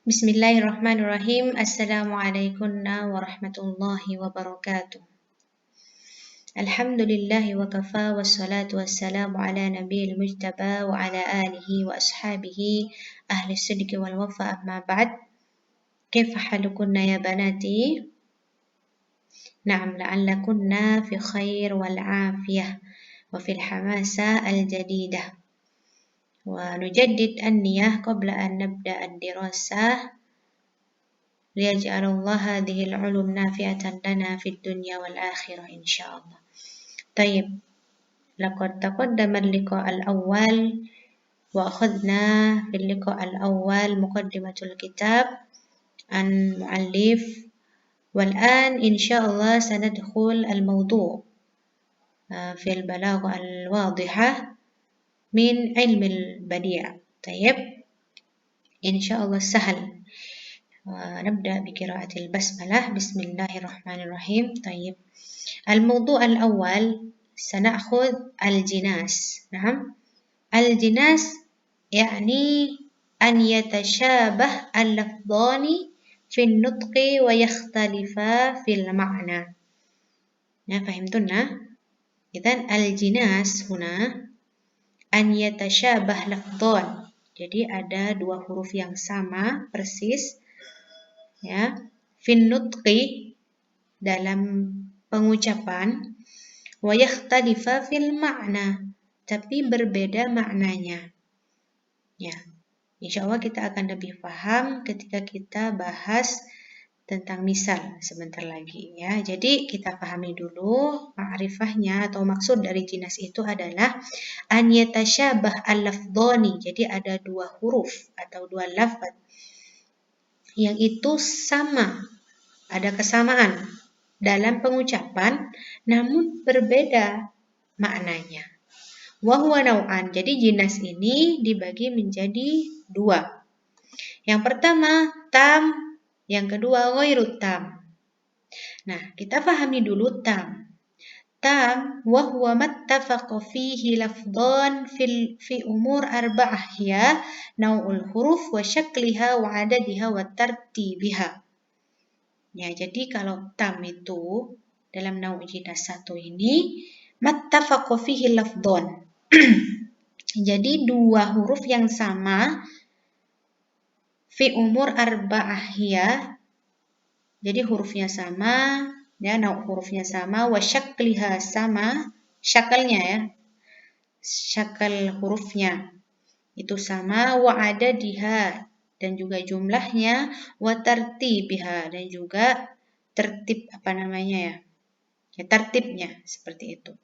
Bismillahirrahmanirrahim. Assalamualaikum warahmatullahi wabarakatuh. Alhamdulillahi wa kafa wassalatu wassalamu ala nabiyil mujtaba wa ala alihi wa ashabihi ahli sidqi wal wafa amma ba'd. Kaifa halukunna ya banati? Na'am la'allakunna fi khair wal afiyah wa fil hamasa al jadidah. ونجدد النية قبل أن نبدأ الدراسة ليجعل الله هذه العلوم نافعة لنا في الدنيا والآخرة إن شاء الله. طيب، لقد تقدم اللقاء الأول وأخذنا في اللقاء الأول مقدمة الكتاب عن مؤلف، والآن إن شاء الله سندخل الموضوع في البلاغة الواضحة من علم البديع. طيب، إن شاء الله سهل. نبدأ بقراءة البسملة. بسم الله الرحمن الرحيم. طيب، الموضوع الأول سنأخذ الجناس. نعم، الجناس يعني أن يتشابه اللفظان في النطق ويختلفا في المعنى. فهمتنا؟ إذن الجناس هنا an yatashabah lafdhan. Jadi ada dua huruf yang sama persis ya, fin nutqi dalam pengucapan, wa yakhtalifa fil ma'na, tapi berbeda maknanya. Ya. Insyaallah kita akan lebih paham ketika kita bahas tentang misal sebentar lagi ya. Jadi kita pahami dulu ma'rifahnya atau maksud dari jinas itu adalah an yatashabah al-lafdhani. Jadi ada dua huruf atau dua lafaz yang itu sama, ada kesamaan dalam pengucapan namun berbeda maknanya. Wa huwa nau'an. Jadi jinas ini dibagi menjadi dua. Yang pertama tam, yang kedua ghairu tam. Nah, kita pahami dulu tam. Tam wa huwa mattafaqa fihi lafdhan fi umur arba'ah ya, nau'ul huruf wa syakliha wa adadiha wa tartibiha. Ya, jadi kalau tam itu dalam nau' jinas satu ini mattafaqa fihi lafdhan. Jadi dua huruf yang sama fi umur arba'ah ya. Jadi hurufnya sama, ya, nau' hurufnya sama, wa syakliha sama, syakalnya ya. Syakal hurufnya itu sama, wa adadiha dan juga jumlahnya, wa tartibiha dan juga tertib ya tertibnya seperti itu.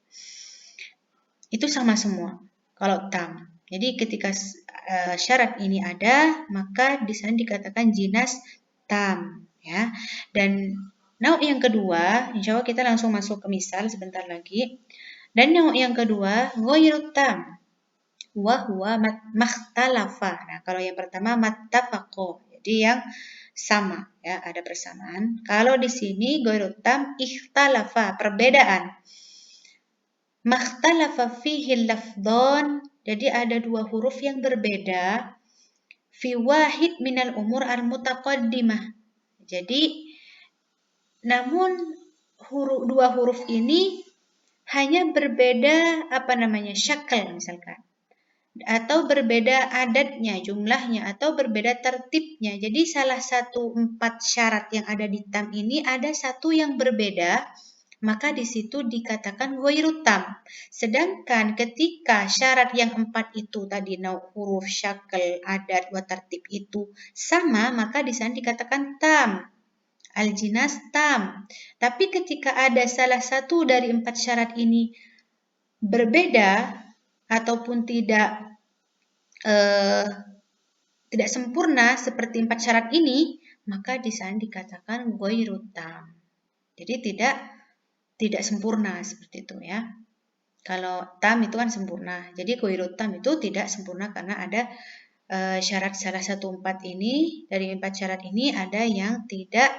Itu sama semua kalau tam. Jadi ketika syarat ini ada, maka di sana dikatakan jinas tam ya. Dan nau' yang kedua, insyaallah kita langsung masuk ke misal sebentar lagi. Dan nau' yang kedua ghairu tam wa huwa makhtalafa. Nah, kalau yang pertama mattafaqo, jadi yang sama ya, ada persamaan. Kalau di sini ghairu tam ikhtalafa, perbedaan. Makhtalafa fihi lafdhan, jadi ada dua huruf yang berbeda fi wahid minal umur al-mutaqaddimah. Jadi namun dua huruf ini hanya berbeda syakal misalkan, atau berbeda adatnya, jumlahnya, atau berbeda tertibnya. Jadi salah satu 4 syarat yang ada di tam ini ada satu yang berbeda, maka di situ dikatakan ghairu tam. Sedangkan ketika syarat yang 4 itu tadi nau' huruf, syakal, adat, wa tartib itu sama, maka di sana dikatakan tam. Al-jinas tam. Tapi ketika ada salah satu dari 4 syarat ini berbeda ataupun tidak sempurna seperti 4 syarat ini, maka di sana dikatakan ghairu tam. Jadi tidak sempurna seperti itu ya. Kalau tam itu kan sempurna. Jadi ghairu tam itu tidak sempurna karena ada syarat salah satu 4 ini, dari 4 syarat ini ada yang tidak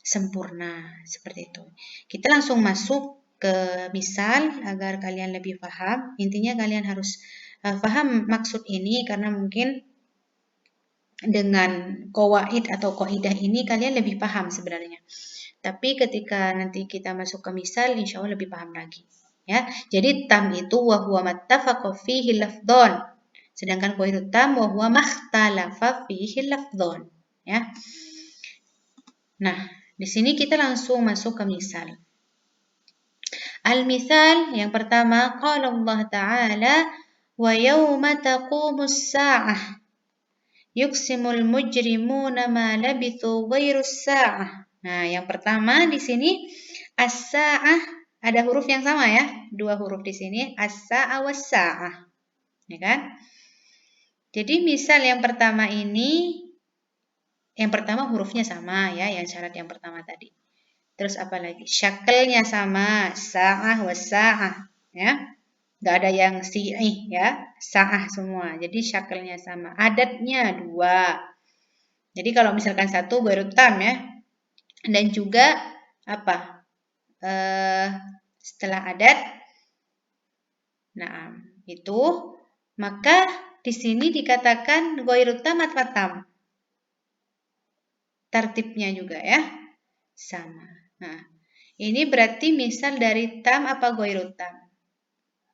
sempurna seperti itu. Kita langsung masuk ke misal agar kalian lebih paham. Intinya kalian harus paham maksud ini karena mungkin dengan qawaid atau qaidah ini kalian lebih paham sebenarnya. Tapi ketika nanti kita masuk ke misal, insya Allah lebih paham lagi. Ya, jadi tam itu wa huwa mattafaqa fihi lafdhan. Sedangkan ghairu tam wa huwa makhtalafa fihi lafdhan. Ya. Nah, di sini kita langsung masuk ke misal. Al-misal yang pertama, qala Allah Ta'ala wa yawma taqumus sa'ah yuksimul mujrimuna ma labithu ghairus sa'ah. Nah, yang pertama di sini as-sa'ah ada huruf yang sama ya, dua huruf di sini as-sa'ah was-sa'ah. Ya kan? Jadi misal yang pertama ini yang pertama hurufnya sama ya, yang syarat yang pertama tadi. Terus apa lagi? Syakelnya sama, sa'ah was-sa'ah ya. Nggak ada yang si'ih ya, sa'ah semua. Jadi syakelnya sama. Adatnya 2. Jadi kalau misalkan 1 ghairu tam ya. Dan juga apa? Setelah adat. Nah, itu maka di sini dikatakan ghairu tam atau tam. Tartibnya juga ya. Sama. Nah, ini berarti misal dari tam apa ghairu tam.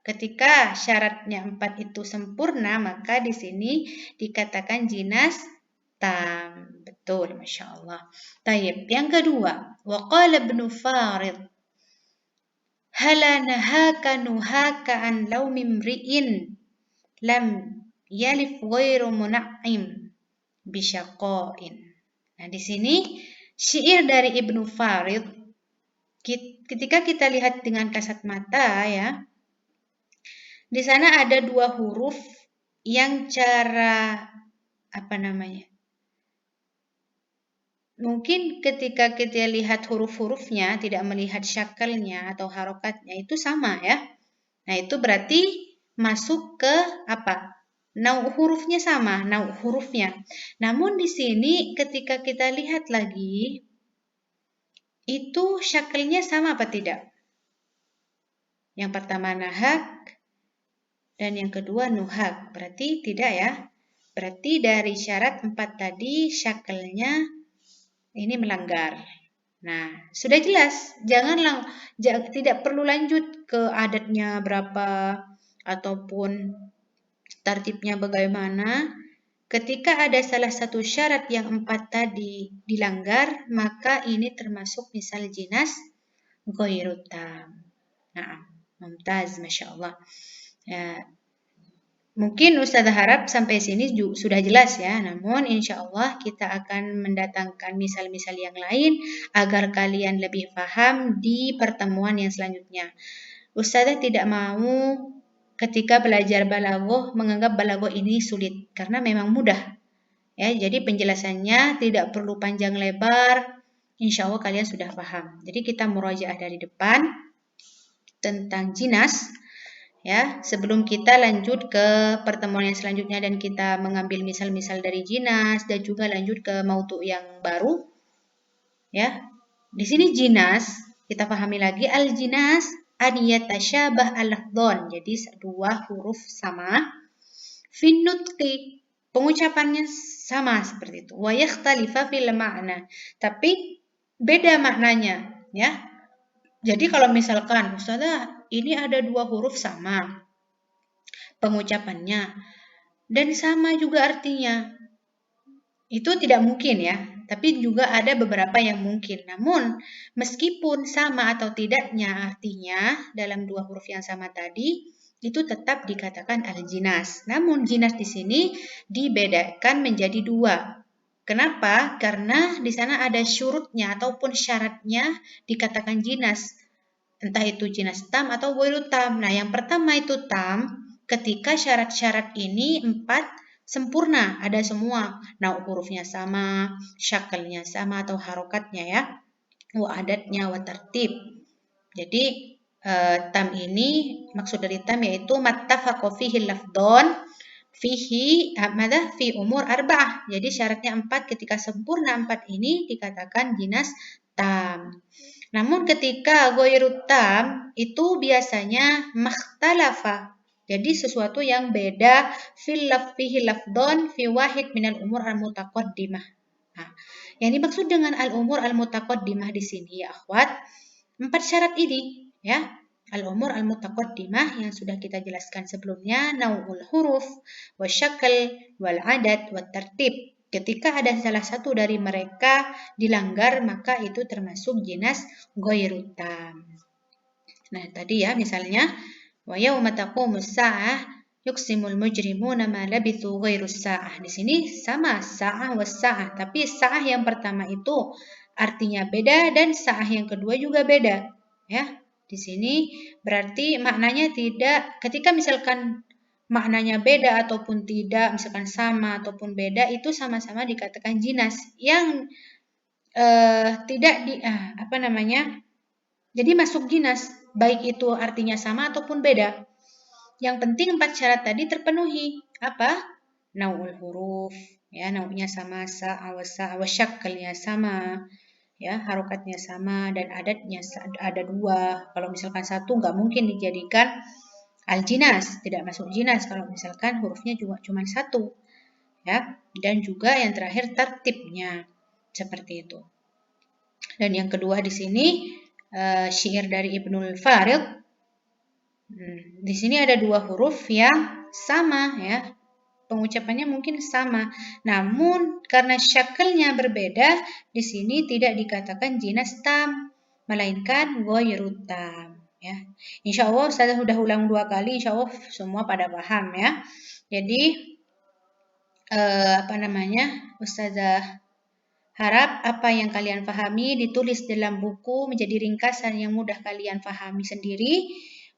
Ketika syaratnya 4 itu sempurna, maka di sini dikatakan jinas tam. Betul, Masya Allah. Tayyib. Yang kedua, waqala ibnu Farid, hala nahaka nuhaka an laumi mri'in lam yalif ghairu muna'im bisyaqain. Nah, di sini syair dari Ibnu Farid, ketika kita lihat dengan kasat mata ya, di sana ada 2 huruf yang cara mungkin ketika kita lihat huruf-hurufnya tidak melihat syakalnya atau harokatnya itu sama ya. Nah, itu berarti masuk ke apa? Nau hurufnya sama, nau hurufnya. Namun di sini ketika kita lihat lagi itu syakalnya sama apa tidak? Yang pertama nahak dan yang kedua nuhak. Berarti tidak ya. Berarti dari syarat 4 tadi syakalnya ini melanggar. Nah, sudah jelas. Tidak perlu lanjut ke adatnya berapa ataupun tartibnya bagaimana. Ketika ada salah satu syarat yang 4 tadi dilanggar, maka ini termasuk misal jinas ghairu tam. Nah, mumtaz, Masya Allah. Ya, mungkin Ustazah harap sampai sini sudah jelas ya. Namun insya Allah kita akan mendatangkan misal-misal yang lain agar kalian lebih paham di pertemuan yang selanjutnya. Ustazah tidak mau ketika belajar balaghah menganggap balaghah ini sulit karena memang mudah. Ya, jadi penjelasannya tidak perlu panjang lebar. Insya Allah kalian sudah paham. Jadi kita murajaah dari depan tentang jinas. Ya, sebelum kita lanjut ke pertemuan yang selanjutnya dan kita mengambil misal-misal dari jinas dan juga lanjut ke mautu yang baru. Ya. Di sini jinas, kita pahami lagi al-jinas an yatashabah al-lafdhan. Jadi 2 huruf sama. Fin nutqi, pengucapannya sama seperti itu. Wa yakhtalifa fil ma'na. Tapi beda maknanya, ya. Jadi kalau misalkan Ustazah ini ada 2 huruf sama pengucapannya dan sama juga artinya. Itu tidak mungkin ya, tapi juga ada beberapa yang mungkin. Namun meskipun sama atau tidaknya artinya dalam 2 huruf yang sama tadi, itu tetap dikatakan al-jinas. Namun jinas di sini dibedakan menjadi 2. Kenapa? Karena di sana ada syurutnya ataupun syaratnya dikatakan jinas. Entah itu jinas tam atau ghairu tam. Nah, yang pertama itu tam, ketika syarat-syarat ini 4 sempurna, ada semua. Nah, hurufnya sama, syakalnya sama atau harokatnya ya. Wa adatnya, wa tertib. Jadi, tam ini, maksud dari tam yaitu mattafaqa fihi lafdhan fihi fi umur arba'ah. Jadi syaratnya 4, ketika sempurna 4 ini dikatakan jinas tam. Namun ketika ghairu tam itu biasanya makhtalafa Jadi sesuatu yang beda fihi lafdon fi wahid minal umur al-mutaqaddimah. Nah, yang dimaksud dengan al-umur al-mutaqaddimah di sini ya akhwat, 4 syarat ini ya. Al-umur al-mutaqaddimah yang sudah kita jelaskan sebelumnya, nau'ul huruf, wasyakal, wal adad, wat tertib. Ketika ada salah satu dari mereka dilanggar, maka itu termasuk jinas ghairu tam. Nah, tadi ya misalnya wa yauma taqumus sa'ah yuqsimul mujrimuna ma labithu ghairu sa'ah. Di sini sama sa'ah was sa'ah, tapi sa'ah yang pertama itu artinya beda dan sa'ah yang kedua juga beda, ya. Di sini berarti maknanya tidak, ketika misalkan maknanya beda ataupun tidak, misalkan sama ataupun beda, itu sama-sama dikatakan jinas yang tidak jadi masuk jinas, baik itu artinya sama ataupun beda. Yang penting 4 syarat tadi terpenuhi. Apa? Nau'ul huruf, ya, nau'nya sama, wasyakalnya sama, ya, harokatnya sama, dan adatnya ada 2. Kalau misalkan 1 nggak mungkin dijadikan al-jinas, tidak masuk jinas kalau misalkan hurufnya juga cuma 1, ya. Dan juga yang terakhir tertibnya, seperti itu. Dan yang kedua di sini syair dari Ibnul Farid. Di sini ada 2 huruf yang sama ya. Pengucapannya mungkin sama. Namun karena syakalnya berbeda, di sini tidak dikatakan jinas tam, melainkan ghairu tam ya. Insyaallah Ustazah sudah ulang 2 kali, insyaallah semua pada paham ya. Jadi Ustazah harap apa yang kalian pahami ditulis dalam buku menjadi ringkasan yang mudah kalian pahami sendiri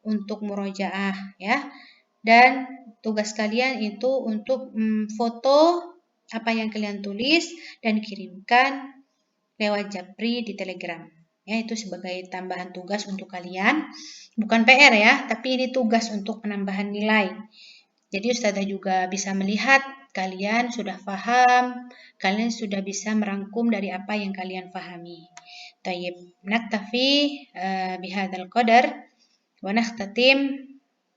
untuk murojaah ya. Dan tugas kalian itu untuk foto apa yang kalian tulis dan kirimkan lewat Japri di Telegram. Ya, itu sebagai tambahan tugas untuk kalian. Bukan PR ya, tapi ini tugas untuk penambahan nilai. Jadi Ustazah juga bisa melihat kalian sudah paham, kalian sudah bisa merangkum dari apa yang kalian pahami. Tayyib, naktafi bihadzal qadar wa nakhtatim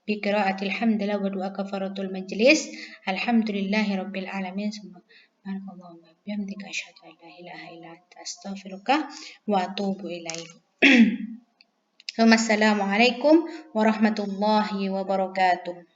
bi qiraatil hamdalah wa du'a kafaratul majlis. Alhamdulillahirabbil alamin. Subhanakallahumma wa bihamdika asyhadu an la ilaha illa anta astaghfiruka wa atubu ilaik. Wassalamualaikum warahmatullahi wabarakatuh.